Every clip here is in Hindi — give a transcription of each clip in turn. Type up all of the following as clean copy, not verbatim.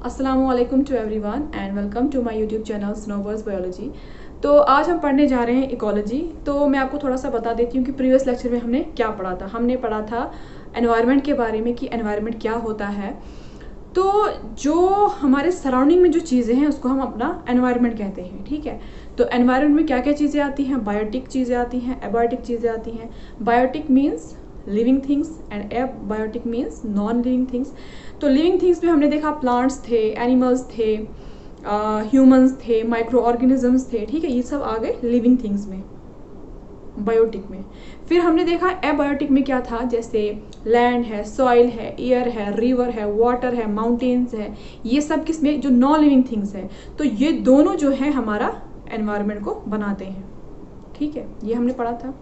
अस्सलामुअलैकुम to everyone and welcome to my YouTube channel snowbirds biology. तो आज हम पढ़ने जा रहे हैं इकोलॉजी। तो मैं आपको थोड़ा सा बता देती हूँ कि प्रीवियस लेक्चर में हमने क्या पढ़ा था। हमने पढ़ा था एनवायरनमेंट के बारे में कि एनवायरनमेंट क्या होता है। तो जो हमारे सराउंडिंग में जो चीज़ें हैं उसको हम अपना एनवायरनमेंट कहते हैं, ठीक है। तो एनवायरनमेंट में क्या क्या चीज़ें आती हैं, बायोटिक चीज़ें आती हैं, एबायोटिक चीज़ें आती हैं। Biotic means living things and abiotic means non living things. तो लिविंग थिंग्स में हमने देखा प्लांट्स थे, एनिमल्स थे, ह्यूमंस थे, माइक्रो ऑर्गेनिजम्स थे, ठीक है। ये सब आ गए लिविंग थिंग्स में, बायोटिक में। फिर हमने देखा एबायोटिक में क्या था, जैसे लैंड है, सॉइल है, एयर है, रिवर है, वाटर है, माउंटेन्स है। ये सब किसमें, जो नॉन लिविंग थिंग्स है। तो ये दोनों जो है हमारा एनवायरनमेंट को बनाते हैं, ठीक है। ये हमने पढ़ा था।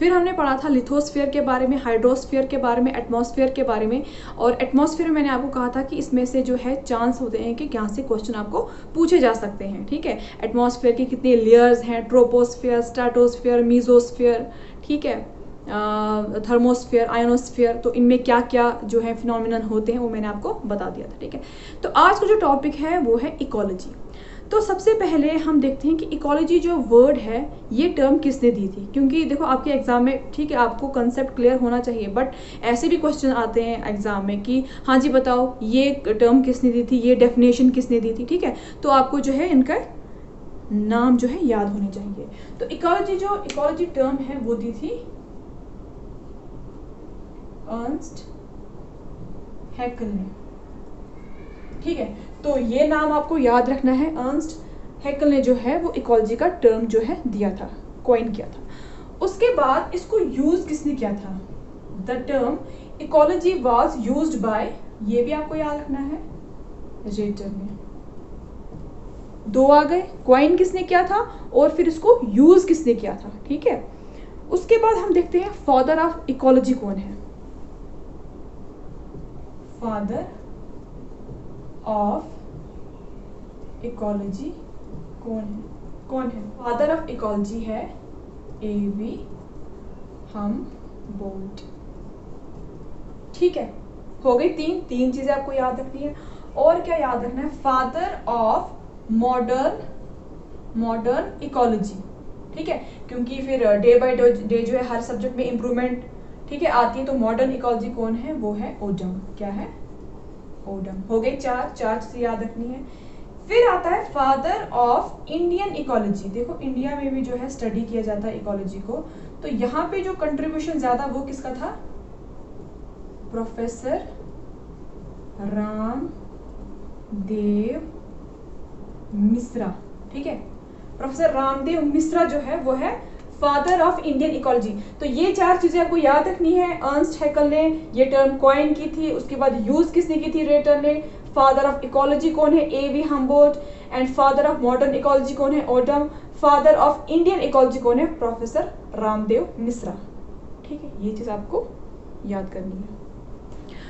फिर हमने पढ़ा था लिथोस्फीयर के बारे में, हाइड्रोस्फीयर के बारे में, एटमॉस्फेयर के बारे में। और एटमॉस्फेयर में मैंने आपको कहा था कि इसमें से जो है चांस होते हैं कि यहाँ से क्वेश्चन आपको पूछे जा सकते हैं, ठीक है। एटमॉस्फेयर के कितने लेयर्स हैं, ट्रोपोस्फीयर, स्ट्रेटोस्फीयर, मीजोस्फीयर, ठीक है, थर्मोस्फीयर, आयोनोस्फीयर। तो इनमें क्या क्या जो है फिनोमिनन होते हैं वो मैंने आपको बता दिया था, ठीक है। तो आज का जो टॉपिक है वो है इकोलॉजी। तो सबसे पहले हम देखते हैं कि इकोलॉजी जो वर्ड है ये टर्म किसने दी थी। क्योंकि देखो आपके एग्जाम में, ठीक है, आपको कंसेप्ट क्लियर होना चाहिए, बट ऐसे भी क्वेश्चन आते हैं एग्जाम में कि हाँ जी बताओ ये टर्म किसने दी थी, ये डेफिनेशन किसने दी थी, ठीक है। तो आपको जो है इनका नाम जो है याद होने चाहिए। तो इकोलॉजी टर्म है वो दी थी अर्नस्ट हैकेल ने, ठीक है। तो ये नाम आपको याद रखना है। अर्नस्ट हैकेल ने जो है वो इकोलॉजी का टर्म जो है दिया था, कॉइन किया था। उसके बाद इसको यूज किसने किया था, the term ecology was used by, ये भी आपको याद रखना है, रेटर ने। दो आ गए, कॉइन किसने किया था और फिर इसको यूज किसने किया था, ठीक है। उसके बाद हम देखते हैं फादर ऑफ इकोलॉजी कौन है। फादर ऑफ इकोलॉजी कौन है? फादर ऑफ इकोलॉजी है A.V. हमबोल्ट, ठीक है। हो गई तीन चीजें आपको याद रखनी है। और क्या याद रखना है, फादर ऑफ मॉडर्न इकोलॉजी, ठीक है। क्योंकि फिर डे बाय डे जो है हर सब्जेक्ट में इंप्रूवमेंट, ठीक है, आती है। तो मॉडर्न इकोलॉजी कौन है, वो है ओडम। क्या है, ओडम। हो गई चार चीजें याद रखनी है। फिर आता है फादर ऑफ इंडियन इकोलॉजी। देखो इंडिया में भी जो है स्टडी किया जाता है इकोलॉजी को। तो यहाँ पे जो कंट्रीब्यूशन ज्यादा वो किसका था, प्रोफेसर रामदेव मिश्रा, ठीक है। प्रोफेसर रामदेव मिश्रा जो है वो है फादर ऑफ इंडियन इकोलॉजी। तो ये चार चीजें आपको याद रखनी है। अर्नस्ट हैकेल ने ये टर्म कॉइन की थी, उसके बाद यूज किसने की थी, रेटर ने। फादर ऑफ इकोलॉजी कौन है, A.V. Humboldt. And father of modern ecology कौन है, Odum. Father of Indian ecology कौन है, प्रोफेसर रामदेव मिश्रा, ठीक है। ये चीज आपको याद करनी है।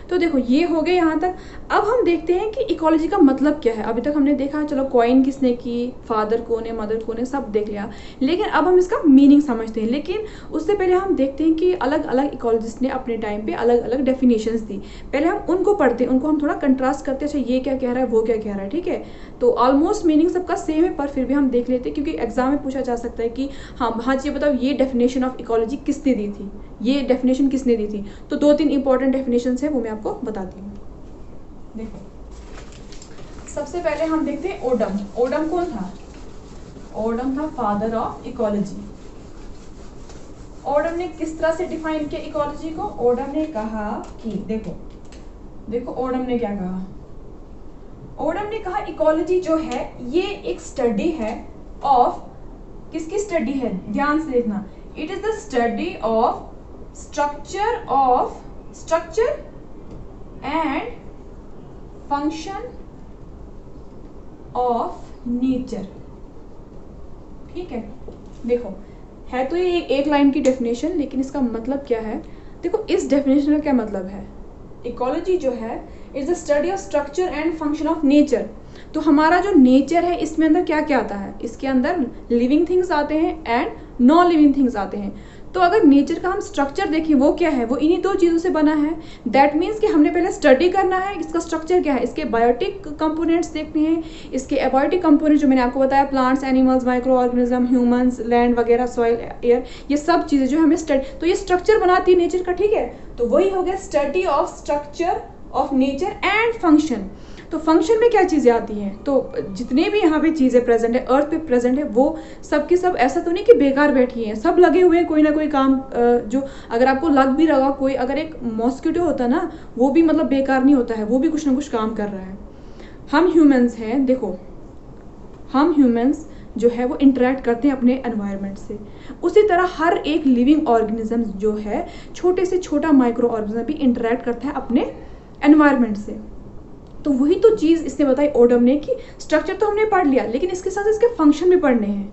तो देखो ये हो गए यहाँ तक। अब हम देखते हैं कि इकोलॉजी का मतलब क्या है। अभी तक हमने देखा चलो कॉइन किसने की, फादर कौन है, मदर कौन है, सब देख लिया। लेकिन अब हम इसका मीनिंग समझते हैं। लेकिन उससे पहले हम देखते हैं कि अलग अलग इकोलॉजिस्ट ने अपने टाइम पे अलग अलग डेफिनेशंस दी। पहले हम उनको पढ़ते हैं, उनको हम थोड़ा कंट्रास्ट करते हैं, अच्छा ये क्या कह रहा है, वो क्या कह रहा है, ठीक है। तो ऑलमोस्ट मीनिंग सबका सेम है, पर फिर भी हम देख लेते हैं क्योंकि एग्जाम में पूछा जा सकता है कि हाँ जी बताओ ये डेफिनेशन ऑफ इकोलॉजी किसने दी थी, ये डेफिनेशन किसने दी थी। तो 2-3 इंपॉर्टेंट डेफिनेशन है वो मैं आपको बताती हूँ। देखो सबसे पहले हम देखते हैं ओडम। ओडम कौन था, ओडम था फादर ऑफ इकोलॉजी। ओडम ने किस तरह से डिफाइन किया इकोलॉजी को, ओडम ने कहा कि देखो ओडम ने क्या कहा। ओडम ने कहा इकोलॉजी जो है ये एक स्टडी है ऑफ, किसकी स्टडी है, ध्यान से देखना। It is the study of structure and function of nature, ठीक है। देखो है तो ये एक लाइन की डेफिनेशन, लेकिन इसका मतलब क्या है। देखो इस डेफिनेशन का क्या मतलब है, इकोलॉजी जो है is the study of structure and function of nature. तो हमारा जो नेचर है इसमें अंदर क्या क्या आता है, इसके अंदर लिविंग थिंग्स आते हैं एंड नॉन लिविंग थिंग्स आते हैं। तो अगर नेचर का हम स्ट्रक्चर देखें वो क्या है, वो इन्हीं दो चीज़ों से बना है। दैट मीन्स कि हमने पहले स्टडी करना है इसका स्ट्रक्चर क्या है, इसके बायोटिक कंपोनेंट्स देखने हैं, इसके एबायोटिक कंपोनेंट्स जो मैंने आपको बताया, plants, animals, micro organism, humans, land वगैरह, सॉइल, एयर, ये सब चीज़ें जो हमें स्टडी, तो ये स्ट्रक्चर बनाती है नेचर का, ठीक है। तो वही हो गया study of structure of nature and function. तो फंक्शन में क्या चीज़ें आती हैं, तो जितने भी यहाँ पे चीज़ें प्रेजेंट है, अर्थ पे प्रेजेंट है, वो सब की सब ऐसा तो नहीं कि बेकार बैठी हैं, सब लगे हुए हैं कोई ना कोई काम। जो अगर आपको लग भी रहा, कोई अगर एक मॉस्किटो होता ना, वो भी मतलब बेकार नहीं होता है, वो भी कुछ ना कुछ काम कर रहा है। हम ह्यूमंस हैं, देखो हम ह्यूमंस जो है वो इंटरेक्ट करते हैं अपने एनवायरनमेंट से, उसी तरह हर एक लिविंग ऑर्गेनिज्म जो है, छोटे से छोटा माइक्रो ऑर्गेनिज्म भी इंटरेक्ट करता है अपने एनवायरनमेंट से। तो वही तो चीज़ इसने बताई ओडम ने कि स्ट्रक्चर तो हमने पढ़ लिया, लेकिन इसके साथ इसके फंक्शन भी पढ़ने हैं,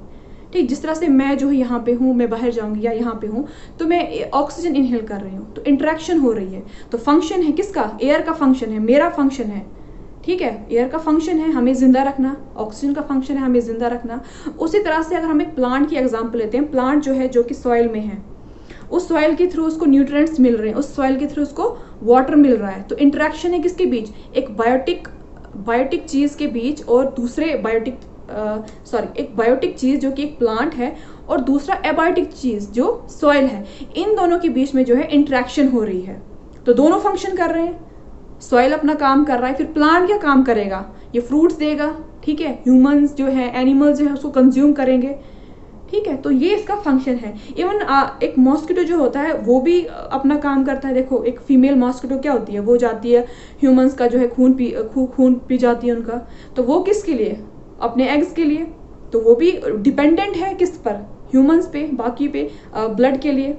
ठीक। जिस तरह से मैं जो है यहाँ पे हूँ, मैं बाहर जाऊँगी या यहाँ पे हूँ तो मैं ऑक्सीजन इनहेल कर रही हूँ, तो इंटरेक्शन हो रही है, तो फंक्शन है किसका, एयर का फंक्शन है, मेरा फंक्शन है, ठीक है। एयर का फंक्शन है हमें जिंदा रखना, ऑक्सीजन का फंक्शन है हमें जिंदा रखना। उसी तरह से अगर हम एक प्लांट की एग्जाम्पल लेते हैं, प्लांट जो है जो कि सॉइल में है, उस सॉइल के थ्रू उसको न्यूट्रिएंट्स मिल रहे हैं, उस सॉइल के थ्रू उसको वाटर मिल रहा है, तो इंटरेक्शन है किसके बीच, एक बायोटिक चीज़ के बीच और दूसरे एक बायोटिक चीज़ जो कि एक प्लांट है और दूसरा एबायोटिक चीज़ जो सॉइल है, इन दोनों के बीच में जो है इंटरेक्शन हो रही है। तो दोनों फंक्शन कर रहे हैं, सॉइल अपना काम कर रहा है, फिर प्लांट क्या काम करेगा, ये फ्रूट्स देगा, ठीक है। ह्यूमंस जो है, एनिमल्स जो है उसको कंज्यूम करेंगे, ठीक है। तो ये इसका फंक्शन है। इवन एक मॉस्किटो जो होता है वो भी अपना काम करता है। देखो एक फीमेल मॉस्किटो क्या होती है, वो जाती है ह्यूमंस का जो है खून पी जाती है उनका, तो वो किसके लिए, अपने एग्स के लिए, तो वो भी डिपेंडेंट है किस पर, ह्यूमंस पे, बाकी पे ब्लड के लिए,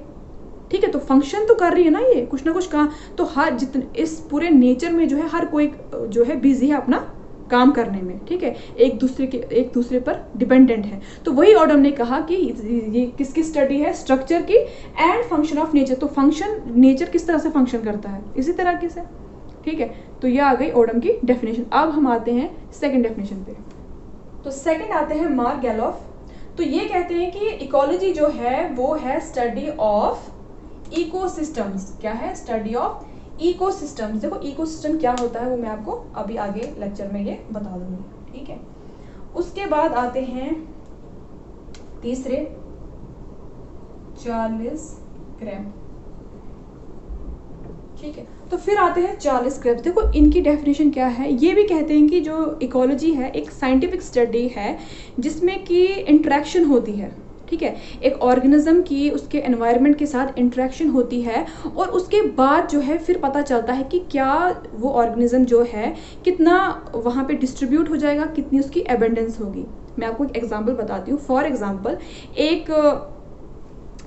ठीक है। तो फंक्शन तो कर रही है ना ये, कुछ ना कुछ काम। तो हर जितने इस पूरे नेचर में जो है हर कोई जो है बिजी है अपना काम करने में, ठीक है, एक दूसरे पर डिपेंडेंट है। तो वही ओडम ने कहा कि ये किसकी स्टडी है, स्ट्रक्चर की एंड फंक्शन ऑफ नेचर। तो फंक्शन, नेचर किस तरह से फंक्शन करता है, इसी तरह से, ठीक है। तो ये आ गई ओडम की डेफिनेशन। अब हम आते हैं सेकंड डेफिनेशन पे। तो सेकंड आते हैं मार्क गैलोफ। तो ये कहते हैं कि इकोलॉजी जो है वो है स्टडी ऑफ इकोसिस्टम्स। क्या है, स्टडी ऑफ इकोसिस्टम्स। देखो इकोसिस्टम क्या होता है वो मैं आपको अभी आगे लेक्चर में ये बता दूंगी, ठीक है। उसके बाद आते हैं तीसरे, चार्ल्स क्रैम्प, ठीक है। तो फिर आते हैं चार्ल्स क्रैम्प। देखो इनकी डेफिनेशन क्या है, ये भी कहते हैं कि जो इकोलॉजी है एक साइंटिफिक स्टडी है जिसमें कि इंटरेक्शन होती है, ठीक है। एक ऑर्गेनिज्म की उसके एनवायरनमेंट के साथ इंटरेक्शन होती है और उसके बाद जो है फिर पता चलता है कि क्या वो ऑर्गेनिज्म जो है कितना वहाँ पे डिस्ट्रीब्यूट हो जाएगा, कितनी उसकी एबंडेंस होगी। मैं आपको एक एग्जांपल बताती हूँ। फॉर एग्जांपल एक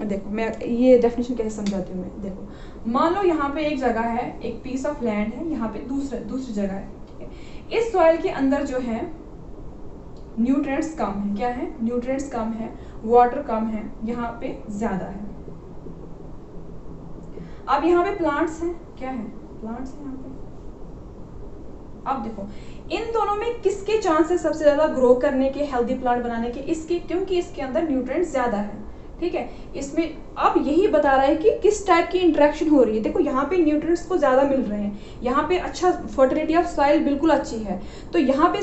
देखो मैं ये डेफिनेशन कैसे समझाती हूँ मैं। देखो मान लो यहाँ पे एक जगह है, एक पीस ऑफ लैंड है, यहाँ पे दूसरी जगह है, ठीक है। इस सॉइल के अंदर जो है न्यूट्रिएंट्स कम है, क्या है, न्यूट्रिएंट्स कम है, वाटर कम है, यहाँ पे ज्यादा है। अब यहाँ पे प्लांट्स हैं, क्या है, प्लांट्स हैं यहाँ पे। अब देखो इन दोनों में किसके चांसेस सबसे ज्यादा ग्रो करने के, हेल्दी प्लांट बनाने के, इसके, क्योंकि इसके अंदर न्यूट्रिएंट्स ज्यादा है, ठीक है। इसमें अब यही बता रहा है कि किस टाइप की इंटरेक्शन हो रही है। देखो यहाँ पे न्यूट्रिएंट्स को ज्यादा मिल रहे हैं, यहाँ पे अच्छा फर्टिलिटी ऑफ सॉइल बिल्कुल अच्छी है, तो यहाँ पे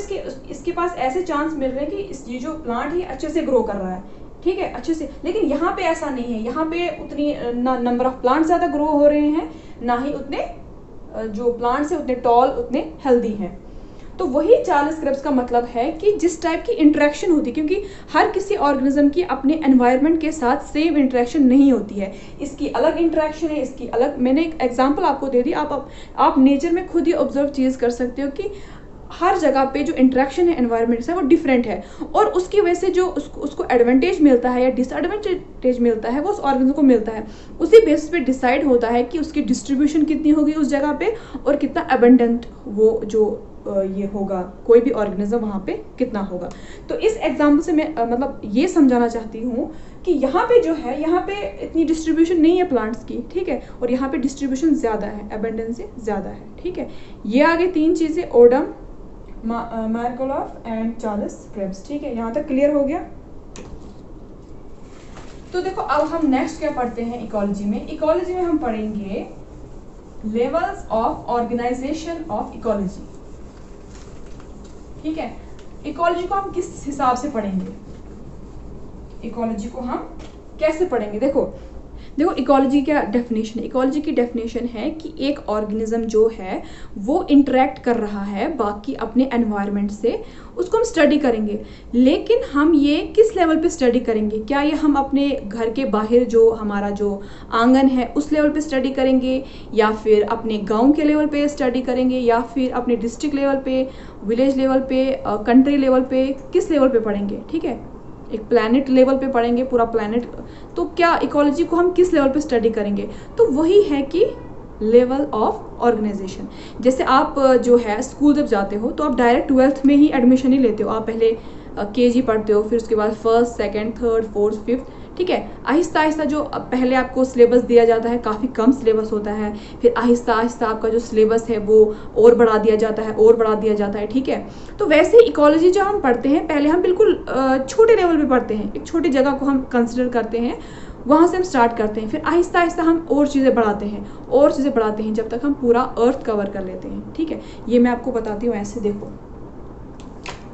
इसके पास ऐसे चांस मिल रहे हैं कि ये जो प्लांट है अच्छे से ग्रो कर रहा है, ठीक है, अच्छे से। लेकिन यहाँ पे ऐसा नहीं है, यहाँ पे उतनी नंबर ऑफ प्लांट ज्यादा ग्रो हो रहे हैं, ना ही उतने जो प्लांट्स है उतने टॉल, उतने हेल्दी हैं। तो वही चार्ल्स क्रैम्प का मतलब है कि जिस टाइप की इंटरेक्शन होती है, क्योंकि हर किसी ऑर्गेनिज्म की अपने एनवायरनमेंट के साथ सेम इंटरेक्शन नहीं होती है, इसकी अलग इंटरेक्शन है, इसकी अलग। मैंने एक एग्जांपल आपको दे दी, आप नेचर में खुद ही ऑब्जर्व चीज़ कर सकते हो कि हर जगह पे जो इंटरेक्शन है एनवायरनमेंट से वो डिफरेंट है, और उसकी वजह से जो उसको एडवांटेज मिलता है या डिसएडवांटेज मिलता है वो उस ऑर्गेनिज्म को मिलता है। उसी बेसिस पे डिसाइड होता है कि उसकी डिस्ट्रीब्यूशन कितनी होगी उस जगह पे और कितना अबंडेंट वो जो ये होगा, कोई भी ऑर्गेनिज्म वहाँ पे कितना होगा। तो इस एग्जाम्पल से मैं मतलब ये समझाना चाहती हूँ कि यहाँ पे जो है, यहाँ पे इतनी डिस्ट्रीब्यूशन नहीं है प्लांट्स की, ठीक है, और यहाँ पे डिस्ट्रीब्यूशन ज़्यादा है, एबंडेंस ज़्यादा है, ठीक है। ये आगे तीन चीज़ें, ओडम, मार्क गैलोफ एंड चार्ल्स क्रैम्प, ठीक है। यहाँ तक क्लियर हो गया। तो देखो अब हम नेक्स्ट क्या पढ़ते हैं इकोलॉजी में। इकोलॉजी में हम पढ़ेंगे levels of organization of ecology. ठीक है, इकोलॉजी को हम किस हिसाब से पढ़ेंगे, इकोलॉजी को हम कैसे पढ़ेंगे। देखो इकोलॉजी क्या डेफिनेशन है। इकोलॉजी की डेफिनेशन है कि एक ऑर्गेनिज्म जो है वो इंटरेक्ट कर रहा है बाकी अपने एनवायरनमेंट से, उसको हम स्टडी करेंगे। लेकिन हम ये किस लेवल पे स्टडी करेंगे, क्या ये हम अपने घर के बाहर जो हमारा जो आंगन है उस लेवल पे स्टडी करेंगे, या फिर अपने गांव के लेवल पे स्टडी करेंगे, या फिर अपने डिस्ट्रिक्ट लेवल पे, विलेज लेवल पे, कंट्री लेवल पे, किस लेवल पे पढ़ेंगे। ठीक है, एक प्लैनेट लेवल पे पढ़ेंगे पूरा प्लैनेट। तो क्या इकोलॉजी को हम किस लेवल पे स्टडी करेंगे, तो वही है कि लेवल ऑफ ऑर्गेनाइजेशन। जैसे आप जो है स्कूल जब जाते हो तो आप डायरेक्ट 12th में ही एडमिशन नहीं लेते हो, आप पहले केजी पढ़ते हो, फिर उसके बाद 1st, 2nd, 3rd, 4th, 5th। ठीक है, आहिस्ता आहिस्ता जो पहले आपको सिलेबस दिया जाता है काफ़ी कम सिलेबस होता है, फिर आहिस्ता आहिस्ता आपका जो सिलेबस है वो और बढ़ा दिया जाता है, और बढ़ा दिया जाता है। ठीक है, तो वैसे इकोलॉजी जो हम पढ़ते हैं पहले हम बिल्कुल छोटे लेवल पे पढ़ते हैं, एक छोटी जगह को हम कंसिडर करते हैं, वहाँ से हम स्टार्ट करते हैं, फिर आहिस्ता आहिस्ता हम और चीज़ें बढ़ाते हैं, और चीज़ें बढ़ाते हैं, जब तक हम पूरा अर्थ कवर कर लेते हैं। ठीक है, ये मैं आपको बताती हूँ ऐसे। देखो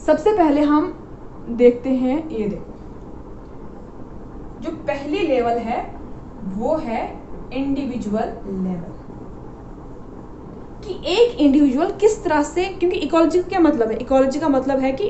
सबसे पहले हम देखते हैं, ये देखो जो पहली लेवल है वो है इंडिविजुअल लेवल, कि एक इंडिविजुअल किस तरह से, क्योंकि इकोलॉजी का क्या मतलब है, इकोलॉजी का मतलब है कि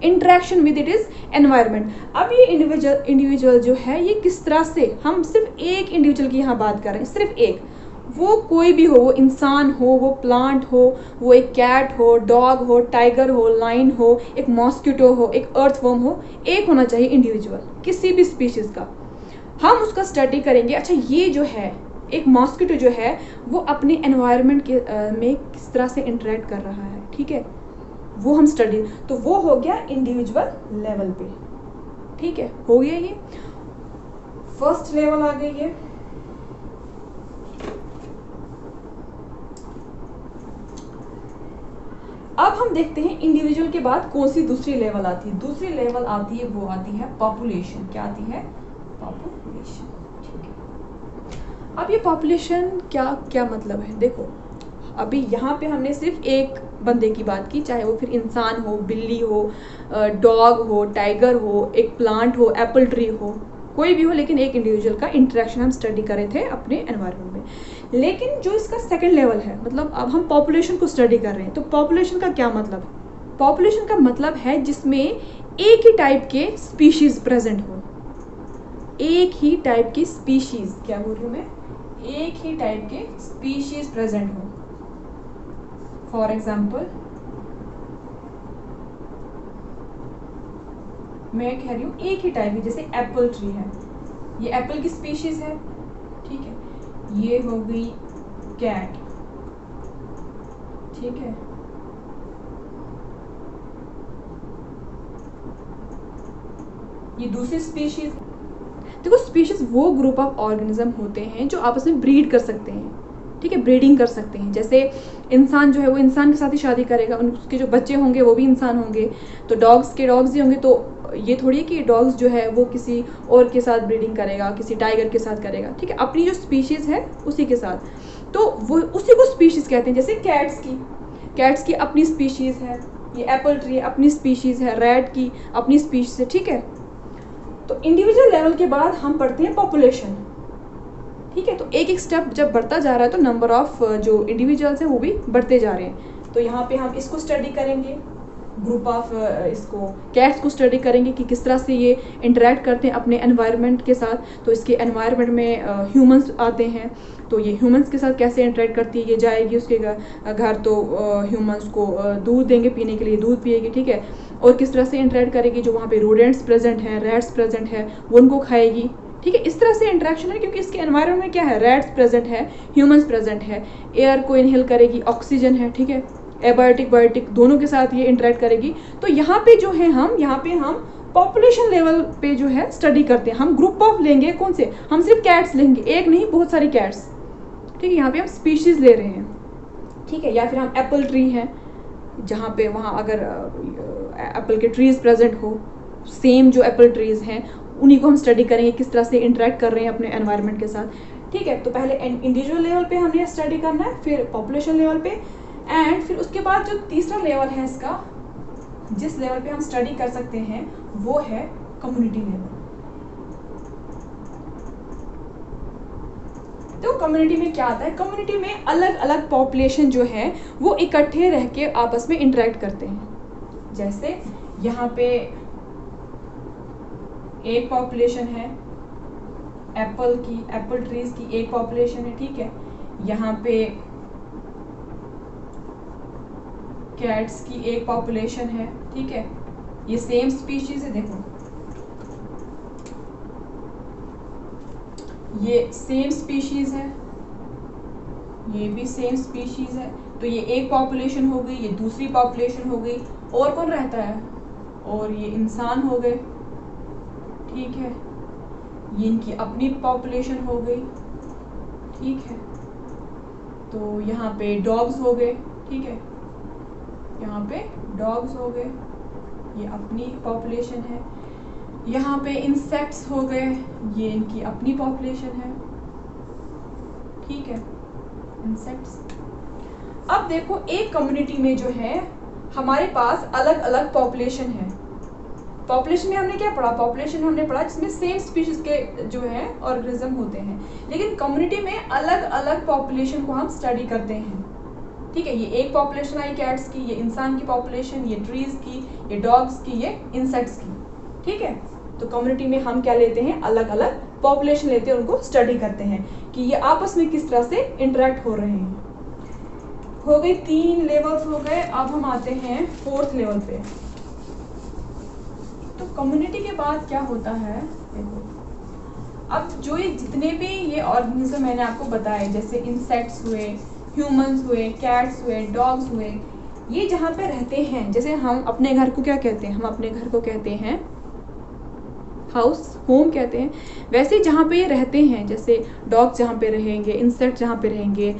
interaction with it is environment. अब ये इंडिविजुअल जो है ये किस तरह से, हम सिर्फ एक इंडिविजुअल की यहाँ बात कर रहे हैं, सिर्फ एक, वो कोई भी हो, वो इंसान हो, वो प्लांट हो, वो एक कैट हो, डॉग हो, टाइगर हो, लाइन हो, एक मॉस्किटो हो, एक अर्थवर्म हो, एक होना चाहिए इंडिविजुअल किसी भी स्पीशीज का। हम उसका स्टडी करेंगे। अच्छा, ये जो है एक मॉस्किटो जो है वो अपने एनवायरनमेंट के में किस तरह से इंटरेक्ट कर रहा है। ठीक है, वो हम स्टडी, तो वो हो गया इंडिविजुअल लेवल पे। ठीक है, हो गया, ये फर्स्ट लेवल आ गई है। अब हम देखते हैं इंडिविजुअल के बाद कौन सी दूसरी लेवल आती है। दूसरी लेवल आती है, वो आती है पॉपुलेशन। क्या आती है? पॉपुलेशन। ठीक है, अब ये पॉपुलेशन क्या मतलब है। देखो अभी यहाँ पे हमने सिर्फ एक बंदे की बात की, चाहे वो फिर इंसान हो, बिल्ली हो, डॉग हो, टाइगर हो, एक प्लांट हो, एप्पल ट्री हो, कोई भी हो, लेकिन एक इंडिविजुअल का इंटरेक्शन हम स्टडी कर रहे थे अपने एनवायरनमेंट में। लेकिन जो इसका सेकंड लेवल है, मतलब अब हम पॉपुलेशन को स्टडी कर रहे हैं, तो पॉपुलेशन का क्या मतलब है? पॉपुलेशन का मतलब है जिसमें एक ही टाइप के स्पीशीज प्रेजेंट हो, एक ही टाइप की स्पीशीज, क्या बोल रही हूँ मैं, एक ही टाइप के स्पीशीज प्रेजेंट हो। फॉर एग्जाम्पल मैं कह रही हूँ एक ही टाइप की, जैसे एप्पल ट्री है, ये एप्पल की स्पीशीज है। ठीक है, ये हो गई कैट। ठीक है, ये दूसरी स्पीशीज। देखो स्पीशीज वो ग्रुप ऑफ ऑर्गेनिज्म होते हैं जो आपस में ब्रीड कर सकते हैं। ठीक है, ब्रीडिंग कर सकते हैं। जैसे इंसान जो है वो इंसान के साथ ही शादी करेगा, उसके जो बच्चे होंगे वो भी इंसान होंगे, तो डॉग्स के डॉग्स ही होंगे। तो ये थोड़ी है कि डॉग्स जो है वो किसी और के साथ ब्रीडिंग करेगा, किसी टाइगर के साथ करेगा। ठीक है, अपनी जो स्पीशीज है उसी के साथ, तो वो उसी को स्पीशीज कहते हैं। जैसे कैट्स की अपनी स्पीशीज है, ये एप्पल ट्री अपनी स्पीशीज है, रैट की अपनी स्पीशीज है। ठीक है, तो इंडिविजुअल लेवल के बाद हम पढ़ते हैं पॉपुलेशन। ठीक है, तो एक एक स्टेप जब बढ़ता जा रहा है तो नंबर ऑफ जो इंडिविजुअल्स हैं वो भी बढ़ते जा रहे हैं। तो यहाँ पे हम इसको स्टडी करेंगे, ग्रुप ऑफ इसको कैट्स को स्टडी करेंगे कि किस तरह से ये इंटरेक्ट करते हैं अपने एनवायरनमेंट के साथ। तो इसके एनवायरनमेंट में ह्यूमंस आते हैं, तो ये ह्यूमंस के साथ कैसे इंटरेक्ट करती है। ये जाएगी उसके घर तो ह्यूमंस को दूध देंगे पीने के लिए, दूध पिएगी। ठीक है, और किस तरह से इंटरेक्ट करेगी, जो वहाँ पे रोडेंट्स प्रेजेंट हैं, रैट्स प्रेजेंट है, वो उनको खाएगी। ठीक है, इस तरह से इंटरेक्शन है, क्योंकि इसके एनवायरनमेंट में क्या है, रैट्स प्रेजेंट है, ह्यूमंस प्रेजेंट है, एयर को इनहेल करेगी, ऑक्सीजन है। ठीक है, एबायोटिक बायोटिक दोनों के साथ ये इंटरेक्ट करेगी। तो यहाँ पे जो है यहाँ पे हम पॉपुलेशन लेवल पे जो है स्टडी करते हैं। हम ग्रुप ऑफ लेंगे, कौन से, हम सिर्फ कैट्स लेंगे, एक नहीं बहुत सारी कैट्स। ठीक है, यहाँ पे हम स्पीशीज ले रहे हैं। ठीक है, या फिर हम एप्पल ट्री है, जहाँ पे वहाँ अगर एप्पल के ट्रीज प्रेजेंट हो, सेम जो एप्पल ट्रीज हैं उन्हीं को हम स्टडी करेंगे, किस तरह से इंटरेक्ट कर रहे हैं अपने एनवायरनमेंट के साथ। ठीक है, तो पहले इंडिविजुअल लेवल पे हमने स्टडी करना है, फिर पॉपुलेशन लेवल पे, एंड फिर उसके बाद जो तीसरा लेवल है इसका, जिस लेवल पे हम स्टडी कर सकते हैं, वो है कम्युनिटी लेवल। तो कम्युनिटी में क्या आता है, कम्युनिटी में अलग अलग पॉपुलेशन जो है वो इकट्ठे रह के आपस में इंटरेक्ट करते हैं। जैसे यहाँ पे एक पॉपुलेशन है एप्पल ट्रीज की एक पॉपुलेशन है, ठीक है। यहाँ पे कैट्स की एक पॉपुलेशन है, ठीक है। ये सेम स्पीशीज है, देखो ये सेम स्पीशीज है, ये भी सेम स्पीशीज है। तो ये एक पॉपुलेशन हो गई, ये दूसरी पॉपुलेशन हो गई। और कौन रहता है, और ये इंसान हो गए, ठीक है। ये इनकी अपनी पॉपुलेशन हो गई, ठीक है। तो यहाँ पे डॉग्स हो गए, ठीक है, यहाँ पे डॉग्स हो गए, ये अपनी पॉपुलेशन है। यहाँ पे इंसेक्ट्स हो गए, ये इनकी अपनी पॉपुलेशन है, ठीक है, इंसेक्ट्स। अब देखो एक कम्युनिटी में जो है हमारे पास अलग अलग पॉपुलेशन है। पॉपुलेशन में हमने क्या पढ़ा, पॉपुलेशन हमने पढ़ा जिसमें सेम स्पीशीज के जो है ऑर्गेनिज्म होते हैं, लेकिन कम्युनिटी में अलग अलग पॉपुलेशन को हम स्टडी करते हैं, ठीक है। ये एक पॉपुलेशन आई कैट्स की, ये इंसान की पॉपुलेशन, ये ट्रीज की, ये डॉग्स की, ये इंसेक्ट्स की, ठीक है। तो कम्युनिटी में हम क्या लेते हैं, अलग अलग पॉपुलेशन लेते हैं, उनको स्टडी करते हैं कि ये आपस में किस तरह से इंटरेक्ट हो रहे हैं। हो गई 3 लेवल्स हो गए। अब हम आते हैं 4th लेवल पे। तो कम्युनिटी के बाद क्या होता है, देखो अब जो ये जितने भी ये ऑर्गेनिज्म मैंने आपको बताए, जैसे इंसेक्ट्स हुए, ह्यूमंस हुए, कैट्स हुए, डॉग्स हुए, ये जहाँ पे रहते हैं, जैसे हम अपने घर को क्या कहते हैं, हम अपने घर को कहते हैं हाउस, होम कहते हैं। वैसे जहाँ पे ये रहते हैं, जैसे डॉग जहाँ पे रहेंगे, इंसेक्ट जहाँ पे रहेंगे,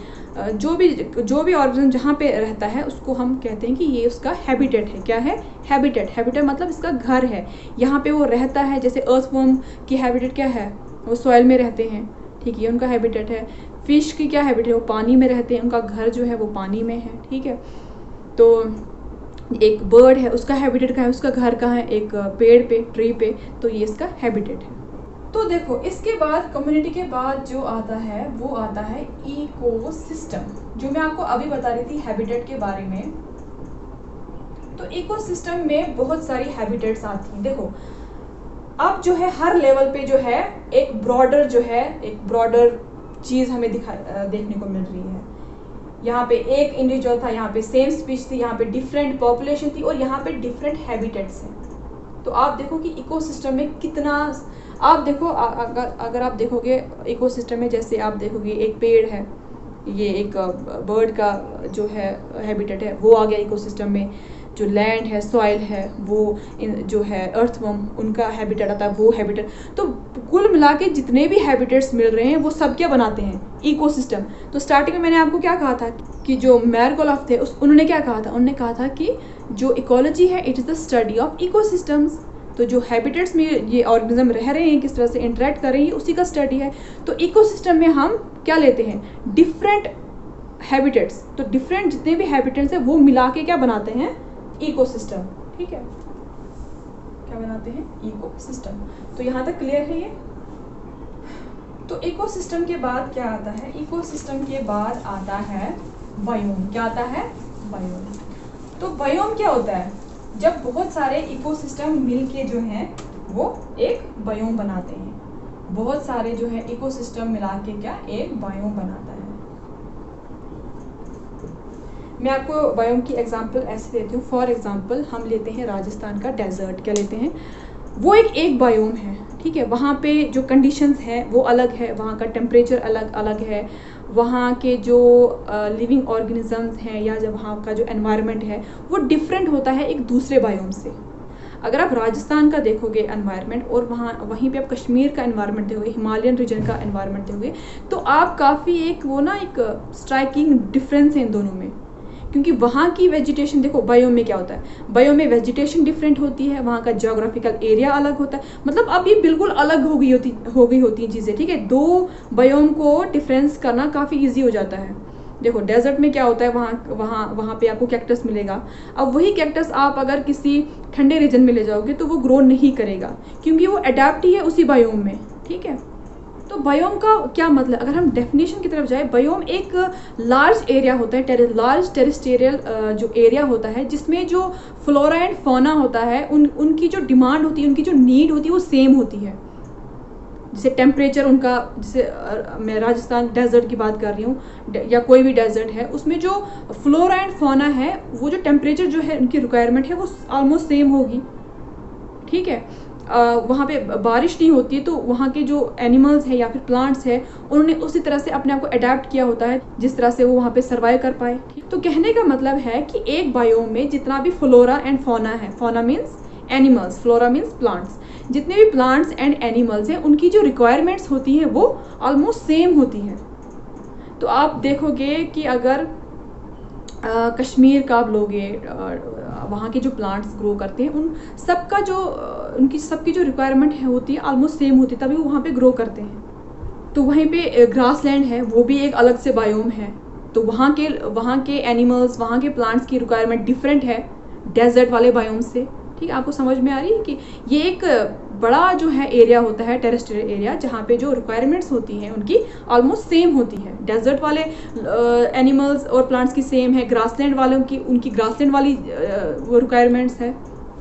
जो भी ऑर्गेनिज्म जहाँ पे रहता है उसको हम कहते हैं कि ये उसका हैबिटेट है। क्या है, हैबिटेट। हैबिटेट मतलब इसका घर है, यहाँ पे वो रहता है। जैसे अर्थवर्म की हैबिटेट क्या है, वो सॉइल में रहते हैं, ठीक है, ये उनका हैबिटेट है। फिश की क्या हैबिटेट है, वो पानी में रहते हैं, उनका घर जो है वो पानी में है, ठीक है। तो एक बर्ड है, उसका हैबिटेट कहाँ है, उसका घर कहाँ है, एक पेड़ पे, ट्री पे, तो ये इसका हैबिटेट है। तो देखो इसके बाद कम्युनिटी के बाद जो आता है वो आता है इकोसिस्टम, जो मैं आपको अभी बता रही थी हैबिटेट के बारे में। तो इकोसिस्टम में बहुत सारी हैबिटेट्स आती हैं। देखो अब जो है हर लेवल पे जो है एक ब्रॉडर चीज़ हमें देखने को मिल रही है। यहाँ पे एक इंडिविजुअल था, यहाँ पे सेम स्पीच थी, यहाँ पे डिफरेंट पॉपुलेशन थी, और यहाँ पे डिफरेंट हैबिटेट्स हैं। तो आप देखो कि इकोसिस्टम में कितना, आप देखो अगर आप देखोगे इकोसिस्टम में, जैसे आप देखोगे एक पेड़ है, ये एक बर्ड का जो है हैबिटेट है वो आ गया इकोसिस्टम में। जो लैंड है, सॉइल है, वो जो है अर्थवर्म, उनका हैबिटेट आता है, वो हैबिटेट। तो कुल मिला के जितने भी हैबिटेट्स मिल रहे हैं वो सब क्या बनाते हैं, इकोसिस्टम। तो स्टार्टिंग में मैंने आपको क्या कहा था कि जो मैरगोल्फ थे उन्होंने क्या कहा था, उन्होंने कहा था कि जो इकोलॉजी है it is the study of ecosystems. तो जो हैबिटेट्स में ये ऑर्गेनिज्म रह रहे हैं, किस तरह से इंटरेक्ट कर रहे हैं, उसी का स्टडी है। तो इकोसिस्टम में हम क्या लेते हैं, डिफरेंट हैबिटेट्स। तो डिफरेंट जितने भी हैबिटेट्स हैं वो मिला के क्या बनाते हैं, इकोसिस्टम, ठीक है। क्या बनाते हैं, इकोसिस्टम। तो यहाँ तक क्लियर है ये। तो इकोसिस्टम के बाद क्या आता है, इकोसिस्टम के बाद आता है बायोम। क्या आता है, बायोम। तो बायोम क्या होता है, जब बहुत सारे इकोसिस्टम मिलके जो हैं वो एक बायोम बनाते हैं। बहुत सारे जो है इकोसिस्टम मिला के क्या एक बायोम बनाता है। मैं आपको बायोम की एग्जांपल ऐसे देती हूँ। फॉर एग्जांपल हम लेते हैं राजस्थान का डेजर्ट, क्या लेते हैं, वो एक बायोम है, ठीक है। वहाँ पे जो कंडीशंस हैं वो अलग है, वहाँ का टेम्परेचर अलग अलग है, वहाँ के जो लिविंग ऑर्गेनिजम्स हैं या जब वहाँ का जो एनवायरनमेंट है वो डिफरेंट होता है एक दूसरे बायोम से। अगर आप राजस्थान का देखोगे एनवायरनमेंट और वहीं पे आप कश्मीर का एनवायरनमेंट देखोगे, हिमालयन रीजन का एनवायरनमेंट देखोगे, तो आप काफ़ी एक स्ट्राइकिंग डिफरेंस है इन दोनों में। क्योंकि वहाँ की वेजिटेशन, देखो बायोम में क्या होता है, बायोम में वेजिटेशन डिफरेंट होती है, वहाँ का ज्योग्राफिकल एरिया अलग होता है, मतलब अब ये बिल्कुल अलग हो गई होती हैं चीज़ें, ठीक है। दो बायोम को डिफरेंस करना काफ़ी ईजी हो जाता है। देखो डेजर्ट में क्या होता है, वहाँ पे आपको कैक्टस मिलेगा। अब वही कैक्टस आप अगर किसी ठंडे रीजन में ले जाओगे तो वो ग्रो नहीं करेगा, क्योंकि वो अडेप्ट ही है उसी बायोम में, ठीक है। तो बायोम का क्या मतलब, अगर हम डेफिनेशन की तरफ जाए, बायोम एक लार्ज एरिया होता है, लार्ज टेरेस्टेरियल जो एरिया होता है, जिसमें जो फ्लोरा एंड फौना होता है, उनकी जो डिमांड होती है, उनकी जो नीड होती है वो सेम होती है। जैसे टेम्परेचर उनका, जैसे मैं राजस्थान डेजर्ट की बात कर रही हूँ या कोई भी डेजर्ट है, उसमें जो फ्लोरा एंड फौना है, वो जो टेम्परेचर जो है उनकी रिक्वायरमेंट है वो ऑलमोस्ट सेम होगी, ठीक है। वहाँ पे बारिश नहीं होती है, तो वहाँ के जो एनिमल्स हैं या फिर प्लांट्स हैं, उन्होंने उसी तरह से अपने आप को अडेप्ट किया होता है जिस तरह से वो वहाँ पे सर्वाइव कर पाए। तो कहने का मतलब है कि एक बायोम में जितना भी फ्लोरा एंड फौना है, fauna means animals, flora means plants, जितने भी प्लांट्स एंड एनिमल्स हैं उनकी जो रिक्वायरमेंट्स होती हैं वो ऑलमोस्ट सेम होती हैं। तो आप देखोगे कि अगर कश्मीर का आप लोगे, वहाँ के जो प्लांट्स ग्रो करते हैं, उन सबका जो उनकी सबकी जो रिक्वायरमेंट है होती है ऑलमोस्ट सेम होती है, तभी वो वहाँ पे ग्रो करते हैं। तो वहीं पे ग्रास लैंड है, वो भी एक अलग से बायोम है, तो वहाँ के एनिमल्स, वहाँ के प्लांट्स की रिक्वायरमेंट डिफरेंट है डेजर्ट वाले बायोम से, ठीक है। आपको समझ में आ रही है कि ये एक बड़ा जो है एरिया होता है, टेरेस्ट्रियल एरिया, जहाँ पे जो रिक्वायरमेंट्स होती हैं उनकी ऑलमोस्ट सेम होती है। डेजर्ट वाले एनिमल्स और प्लांट्स की सेम है, ग्रासलैंड वालों की उनकी ग्रासलैंड वाली वो रिक्वायरमेंट्स है।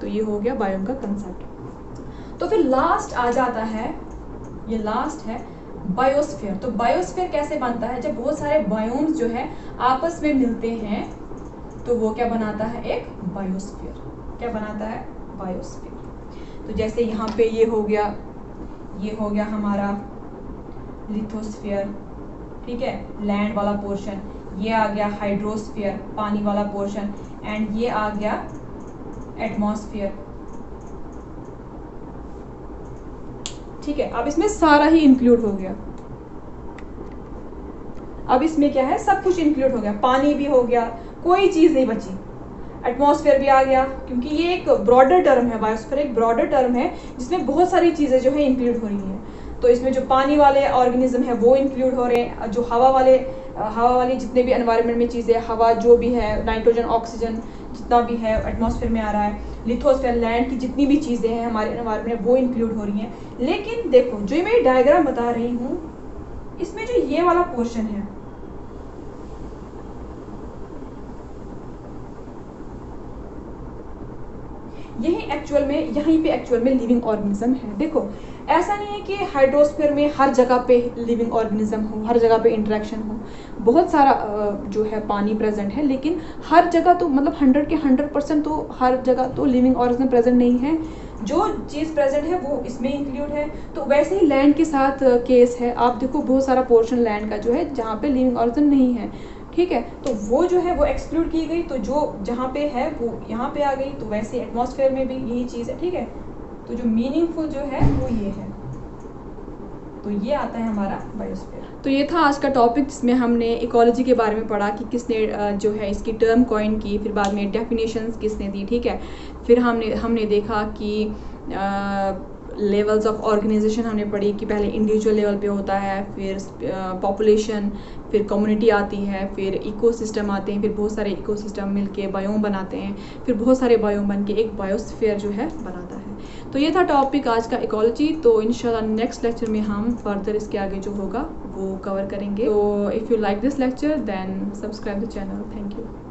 तो ये हो गया बायोम का कंसेप्ट। तो फिर लास्ट आ जाता है, ये लास्ट है बायोस्फीयर। तो बायोस्फीयर कैसे बनता है, जब बहुत सारे बायोम्स जो है आपस में मिलते हैं तो वो क्या बनाता है, एक बायोस्फीयर। क्या बनाता है, बायोस्फीयर। तो जैसे यहाँ पे ये हो गया हमारा लिथोस्फीयर, ठीक है, लैंड वाला पोर्शन, ये आ गया हाइड्रोस्फीयर, पानी वाला पोर्शन, एंड ये आ गया एटमॉस्फेयर, ठीक है। अब इसमें सारा ही इंक्लूड हो गया, अब इसमें क्या है, सब कुछ इंक्लूड हो गया, पानी भी हो गया, कोई चीज नहीं बची। एटमॉस्फेयर भी आ गया, क्योंकि ये एक ब्रॉडर टर्म है, बायोस्फीयर एक ब्रॉडर टर्म है जिसमें बहुत सारी चीज़ें जो है इंक्लूड हो रही हैं। तो इसमें जो पानी वाले ऑर्गेनिज्म है वो इंक्लूड हो रहे हैं, जो हवा वाली जितने भी एनवायरनमेंट में चीज़ें, हवा जो भी है, नाइट्रोजन, ऑक्सीजन जितना भी है एटमॉस्फेयर में आ रहा है। लिथोस्फीयर, लैंड की जितनी भी चीज़ें हैं हमारे एनवायरनमेंट में वो इंक्लूड हो रही हैं। लेकिन देखो जो मैं डायग्राम बता रही हूँ, इसमें जो ये वाला पोर्शन है, यहीं पे एक्चुअल में लिविंग ऑर्गेनिज्म है। देखो ऐसा नहीं है कि हाइड्रोस्फीयर में हर जगह पे लिविंग ऑर्गेनिज्म हो, हर जगह पे इंटरेक्शन हो, बहुत सारा जो है पानी प्रेजेंट है, लेकिन हर जगह तो मतलब 100 के 100% तो हर जगह तो लिविंग ऑर्गेनिज्म प्रेजेंट नहीं है। जो चीज़ प्रेजेंट है वो इसमें इंक्लूड है। तो वैसे ही लैंड के साथ केस है, आप देखो बहुत सारा पोर्शन लैंड का जो है जहाँ पे लिविंग ऑर्गेनिज्म नहीं है, ठीक है, तो वो जो है वो एक्सक्लूड की गई, तो जो जहाँ पे है वो यहाँ पे आ गई। तो वैसे एटमॉस्फेयर में भी यही चीज़ है, ठीक है। तो जो मीनिंगफुल जो है वो ये है, तो ये आता है हमारा बायोस्फीयर। तो ये था आज का टॉपिक, जिसमें हमने इकोलॉजी के बारे में पढ़ा कि किसने जो है इसकी टर्म कॉइन की, फिर बाद में डेफिनेशंस किसने दी, ठीक है। फिर हमने देखा कि लेवल्स ऑफ ऑर्गेनाइजेशन हमने पढ़ी कि पहले इंडिविजुअल लेवल पे होता है, फिर पॉपुलेशन, फिर कम्युनिटी आती है, फिर इकोसिस्टम आते हैं, फिर बहुत सारे इकोसिस्टम मिलके बायोम बनाते हैं, फिर बहुत सारे बायोम बन के एक बायोस्फीयर जो है बनाता है। तो ये था टॉपिक आज का इकोलॉजी। तो इंशाल्लाह नेक्स्ट लेक्चर में हम फर्दर इसके आगे जो होगा वो कवर करेंगे। तो if you like this lecture then subscribe the channel. Thank you.